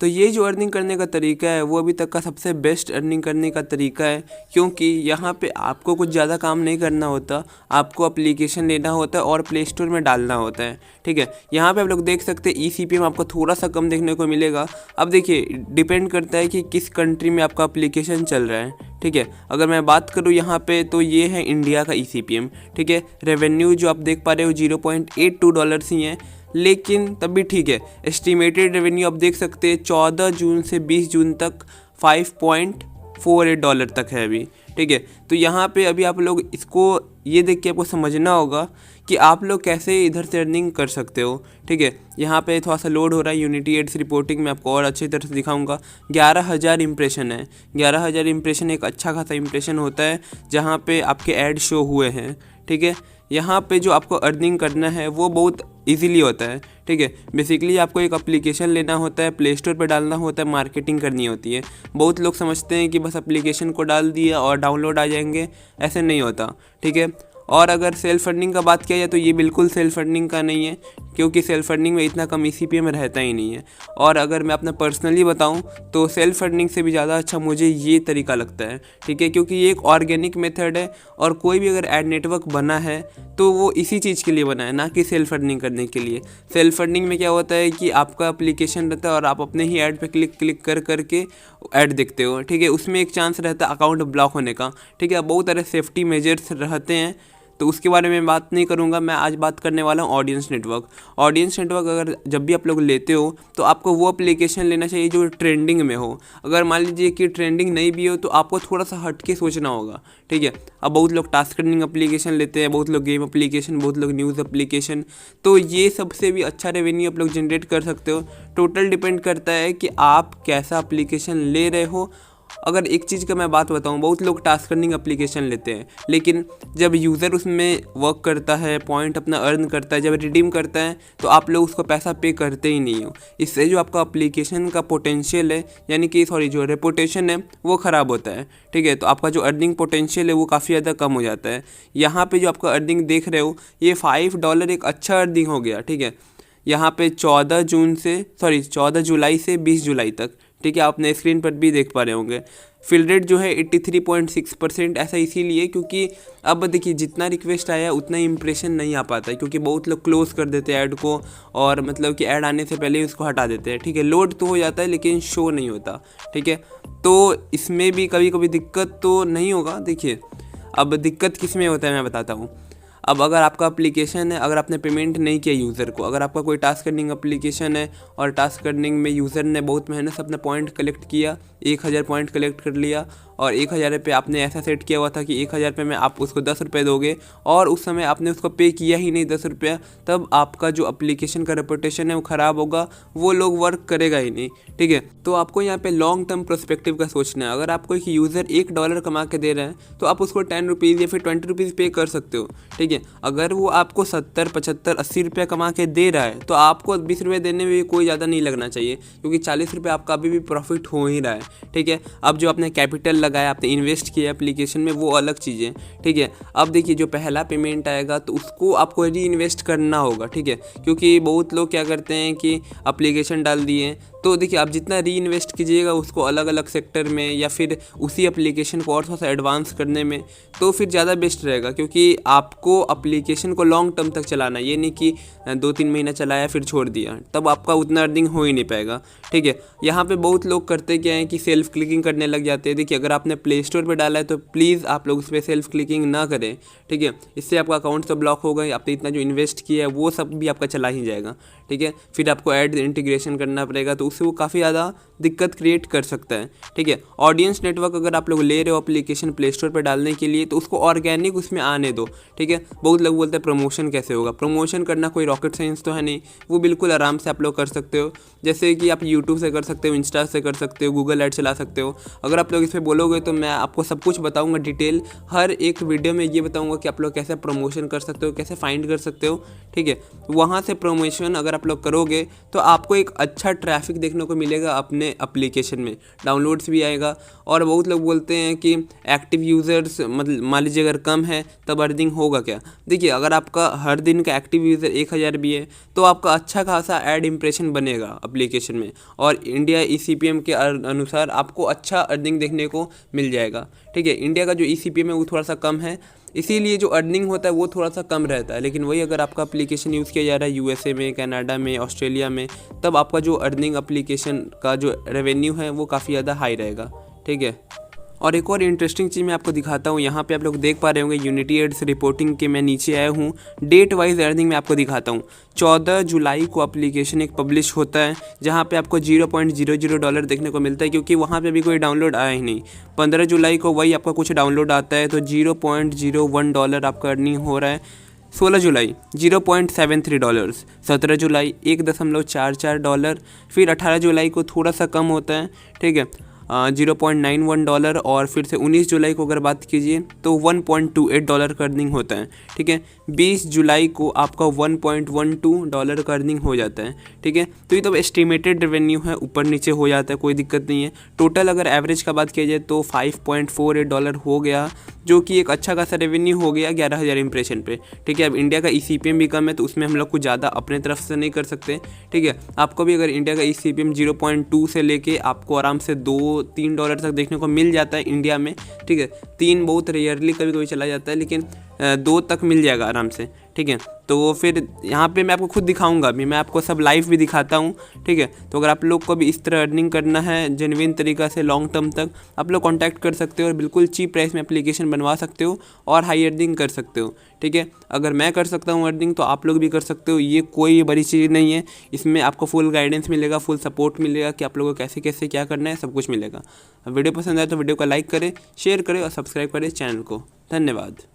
तो ये जो अर्निंग करने का तरीका है वो अभी तक का सबसे बेस्ट अर्निंग करने का तरीका है, क्योंकि यहाँ पे आपको कुछ ज़्यादा काम नहीं करना होता, आपको एप्लीकेशन लेना होता है और प्ले स्टोर में डालना होता है। ठीक है, यहाँ पे आप लोग देख सकते हैं ECPM आपको थोड़ा सा कम देखने को मिलेगा। अब देखिए डिपेंड करता है कि किस कंट्री में आपका एप्लीकेशन चल रहा है। ठीक है, अगर मैं बात करूँ यहाँ पे तो ये है इंडिया का ECPM। ठीक है, रेवेन्यू जो आप देख पा रहे हो $0.82 ही है, लेकिन तब भी ठीक है। एस्टिमेटेड रेवेन्यू आप देख सकते हैं 14 जून से 20 जून तक $5.48 तक है अभी। ठीक है, तो यहाँ पे अभी आप लोग इसको ये देख के आपको समझना होगा कि आप लोग कैसे इधर से अर्निंग कर सकते हो। ठीक है, यहाँ पे थोड़ा सा लोड हो रहा है। यूनिटी एड्स रिपोर्टिंग में आपको और अच्छी तरह से दिखाऊंगा। 11,000 इम्प्रेशन है। 11,000 इम्प्रेशन एक अच्छा खासा इम्प्रेशन होता है जहाँ पे आपके ऐड शो हुए हैं। ठीक है, यहाँ पे जो आपको अर्निंग करना है वो बहुत इजीली होता है। ठीक है, बेसिकली आपको एक एप्लीकेशन लेना होता है, प्ले स्टोर पे डालना होता है, मार्केटिंग करनी होती है। बहुत लोग समझते हैं कि बस एप्लीकेशन को डाल दिया और डाउनलोड आ जाएंगे, ऐसे नहीं होता। ठीक है, और अगर सेल्फ अर्निंग का बात किया जाए तो ये बिल्कुल सेल्फ अर्निंग का नहीं है, क्योंकि सेल्फ अर्निंग में इतना कम ECPM रहता ही नहीं है। और अगर मैं अपना पर्सनली बताऊं तो सेल्फ अर्निंग से भी ज़्यादा अच्छा मुझे ये तरीका लगता है। ठीक है, क्योंकि ये एक ऑर्गेनिक मेथड है और कोई भी अगर एड नेटवर्क बना है तो वो इसी चीज़ के लिए बना है, ना कि सेल्फ अर्निंग करने के लिए। सेल्फ अर्निंग में क्या होता है कि आपका एप्लीकेशन रहता है और आप अपने ही ऐड पे क्लिक कर करके ऐड देखते हो। ठीक है, उसमें एक चांस रहता है अकाउंट ब्लॉक होने का। ठीक है, बहुत सारे सेफ्टी मेजर्स रहते हैं, तो उसके बारे में बात नहीं करूंगा। मैं आज बात करने वाला हूँ ऑडियंस नेटवर्क। ऑडियंस नेटवर्क अगर जब भी आप लोग लेते हो तो आपको वो एप्लीकेशन लेना चाहिए जो ट्रेंडिंग में हो। अगर मान लीजिए कि ट्रेंडिंग नहीं भी हो तो आपको थोड़ा सा हट के सोचना होगा। ठीक है, अब बहुत लोग टास्क अर्निंग एप्लीकेशन लेते हैं, बहुत लोग गेम एप्लीकेशन, बहुत लोग न्यूज़ एप्लीकेशन, तो ये सबसे भी अच्छा रेवेन्यू आप लोग जनरेट कर सकते हो। टोटल डिपेंड करता है कि आप कैसा एप्लीकेशन ले रहे हो। अगर एक चीज़ का मैं बात बताऊं, बहुत लोग टास्क अर्निंग एप्लीकेशन लेते हैं, लेकिन जब यूज़र उसमें वर्क करता है, पॉइंट अपना अर्न करता है, जब रिडीम करता है तो आप लोग उसको पैसा पे करते ही नहीं हो। इससे जो आपका एप्लीकेशन का पोटेंशियल है, यानी कि जो रेपुटेशन है वो ख़राब होता है। ठीक है, तो आपका जो अर्निंग पोटेंशियल है वो काफ़ी ज़्यादा कम हो जाता है। यहाँ पर जो आपका अर्निंग देख रहे हो ये $5 एक अच्छा अर्निंग हो गया। ठीक है, यहाँ पे 14 जुलाई से 20 जुलाई तक। ठीक है, आपने स्क्रीन पर भी देख पा रहे होंगे। फिल रेट जो है 83.6%। ऐसा इसीलिए क्योंकि अब देखिए जितना रिक्वेस्ट आया उतना इम्प्रेशन नहीं आ पाता है, क्योंकि बहुत लोग क्लोज कर देते हैं ऐड को, और मतलब कि ऐड आने से पहले ही उसको हटा देते हैं। ठीक है, लोड तो हो जाता है लेकिन शो नहीं होता। ठीक है, तो इसमें भी कभी कभी दिक्कत तो नहीं होगा। देखिए अब दिक्कत किस में होता है मैं बताता हूँ। अब अगर आपका एप्लीकेशन है, अगर आपने पेमेंट नहीं किया यूज़र को, अगर आपका कोई टास्क अर्निंग एप्लीकेशन है और टास्क अर्निंग में यूज़र ने बहुत मेहनत से अपना पॉइंट कलेक्ट किया, 1000 पॉइंट कलेक्ट कर लिया, और 1000 रुपये आपने ऐसा सेट किया हुआ था कि 1000 रुपये में आप उसको 10 रुपये दोगे, और उस समय आपने उसको पे किया ही नहीं 10 रुपया, तब आपका जो एप्लीकेशन का रेपुटेशन है वो ख़राब होगा, वो लोग वर्क करेगा ही नहीं। ठीक है, तो आपको यहाँ पे लॉन्ग टर्म पर्सपेक्टिव का सोचना है। अगर आपको एक यूज़र $1 कमा के दे रहे हैं तो आप उसको 10 रुपीज़ या फिर 20 रुपीज़ पे कर सकते हो। ठीक है, अगर वो आपको 70, 75, 80 रुपये कमा के दे रहा है तो आपको 20 रुपये देने में भी कोई ज़्यादा नहीं लगना चाहिए, क्योंकि 40 रुपये आपका अभी भी प्रॉफिट हो ही रहा है। ठीक है, अब जो आपने कैपिटल लगाया, आपने इन्वेस्ट किया एप्लीकेशन में, वो अलग चीज़ है। ठीक है, अब देखिए जो पहला पेमेंट आएगा तो उसको आपको री इन्वेस्ट करना होगा। ठीक है, क्योंकि बहुत लोग क्या करते हैं कि एप्लीकेशन डाल दिए, तो देखिए आप जितना री इन्वेस्ट कीजिएगा उसको अलग अलग सेक्टर में या फिर उसी एप्लीकेशन को और थोड़ा सा एडवांस करने में, तो फिर ज़्यादा बेस्ट रहेगा, क्योंकि आपको एप्लीकेशन को लॉन्ग टर्म तक चलाना है। ये नहीं कि 2-3 महीना चलाया फिर छोड़ दिया, तब आपका उतना अर्निंग हो ही नहीं पाएगा। ठीक है, यहाँ पे बहुत लोग करते क्या है कि सेल्फ क्लिकिंग करने लग जाते हैं। देखिए अगर आपने प्ले स्टोर पर डाला है तो प्लीज़ आप लोग उस पर सेल्फ क्लिकिंग ना करें। ठीक है, इससे आपका अकाउंट तो ब्लॉक होगा, आपने इतना जो इन्वेस्ट किया है वो सब भी आपका चला ही जाएगा। ठीक है, फिर आपको ऐड इंटीग्रेशन करना पड़ेगा, तो उससे वो काफ़ी ज़्यादा दिक्कत क्रिएट कर सकता है। ठीक है, ऑडियंस नेटवर्क अगर आप लोग ले रहे हो एप्लीकेशन प्ले स्टोर पर डालने के लिए तो उसको ऑर्गेनिक उसमें आने दो। ठीक है, बहुत लोग बोलते हैं प्रमोशन कैसे होगा। प्रमोशन करना कोई रॉकेट साइंस तो है नहीं, वो बिल्कुल आराम से आप लोग कर सकते हो। जैसे कि आप यूट्यूब से कर सकते हो, इंस्टा से कर सकते हो, गूगल ऐड चला सकते हो। अगर आप लोग इस पर बोलोगे तो मैं आपको सब कुछ बताऊँगा डिटेल, हर एक वीडियो में ये बताऊँगा कि आप लोग कैसे प्रमोशन कर सकते हो, कैसे फाइंड कर सकते हो। ठीक है, वहाँ से प्रमोशन अगर अगर आप लोग करोगे तो आपको एक अच्छा ट्रैफिक देखने को मिलेगा अपने एप्लीकेशन में, डाउनलोड्स भी आएगा। और बहुत लोग बोलते हैं कि एक्टिव यूज़र्स मतलब मान लीजिए अगर कम है तब अर्निंग होगा क्या। देखिए अगर आपका हर दिन का एक्टिव यूज़र 1000 भी है तो आपका अच्छा खासा ऐड इम्प्रेशन बनेगा एप्लीकेशन में, और इंडिया ECPM के अनुसार आपको अच्छा अर्निंग देखने को मिल जाएगा। ठीक है, इंडिया का जो ECPM है वो थोड़ा सा कम है, इसीलिए जो अर्निंग होता है वो थोड़ा सा कम रहता है। लेकिन वही अगर आपका एप्लीकेशन यूज़ किया जा रहा है USA में, कनाडा में, ऑस्ट्रेलिया में, तब आपका जो अर्निंग एप्लीकेशन का जो रेवेन्यू है वो काफ़ी ज़्यादा हाई रहेगा। ठीक है, और एक और इंटरेस्टिंग चीज़ मैं आपको दिखाता हूँ। यहाँ पे आप लोग देख पा रहे होंगे यूनिटी एड्स रिपोर्टिंग के मैं नीचे आया हूँ, डेट वाइज अर्निंग मैं आपको दिखाता हूँ। 14 जुलाई को एप्लीकेशन एक पब्लिश होता है जहाँ पे आपको $0.00 देखने को मिलता है, क्योंकि वहाँ पे अभी कोई डाउनलोड आया ही नहीं। 15 जुलाई को वही आपका कुछ डाउनलोड आता है तो $0.01 आपका अर्निंग हो रहा है। 16 जुलाई $0.73, 17 जुलाई $1.44, फिर 18 जुलाई को थोड़ा सा कम होता है। ठीक है, $0.91, और फिर से 19 जुलाई को अगर बात कीजिए तो $1.28 का अर्निंग होता है। ठीक है, 20 जुलाई को आपका $1.12 का अर्निंग हो जाता है। ठीक है, तो ये तो एस्टिमेटेड रेवेन्यू है, ऊपर नीचे हो जाता है, कोई दिक्कत नहीं है। टोटल अगर एवरेज का बात किया जाए तो $5.48 हो गया, जो कि एक अच्छा खासा रेवेन्यू हो गया 11,000 इंप्रेशन पे। ठीक है, अब इंडिया का ECPM भी कम है तो उसमें हम लोग कुछ ज़्यादा अपने तरफ से नहीं कर सकते। ठीक है, आपको भी अगर इंडिया का ECPM 0.2 से लेके आपको आराम से $2-3 तक देखने को मिल जाता है इंडिया में। ठीक है, 3 बहुत रेयरली कभी कभी चला जाता है, लेकिन 2 तक मिल जाएगा आराम से। ठीक है, तो फिर यहाँ पे मैं आपको खुद दिखाऊंगा भी, मैं आपको सब लाइव भी दिखाता हूँ। ठीक है, तो अगर आप लोग को भी इस तरह अर्निंग करना है जेन्युइन तरीका से लॉन्ग टर्म तक, आप लोग कांटेक्ट कर सकते हो और बिल्कुल चीप प्राइस में एप्लीकेशन बनवा सकते हो और हाई अर्निंग कर सकते हो। ठीक है, अगर मैं कर सकता हूँ अर्निंग तो आप लोग भी कर सकते हो, ये कोई बड़ी चीज़ नहीं है। इसमें आपको फुल गाइडेंस मिलेगा, फुल सपोर्ट मिलेगा कि आप लोगों को कैसे कैसे क्या करना है, सब कुछ मिलेगा। वीडियो पसंद आए तो वीडियो को लाइक करें, शेयर करें और सब्सक्राइब करें चैनल को। धन्यवाद।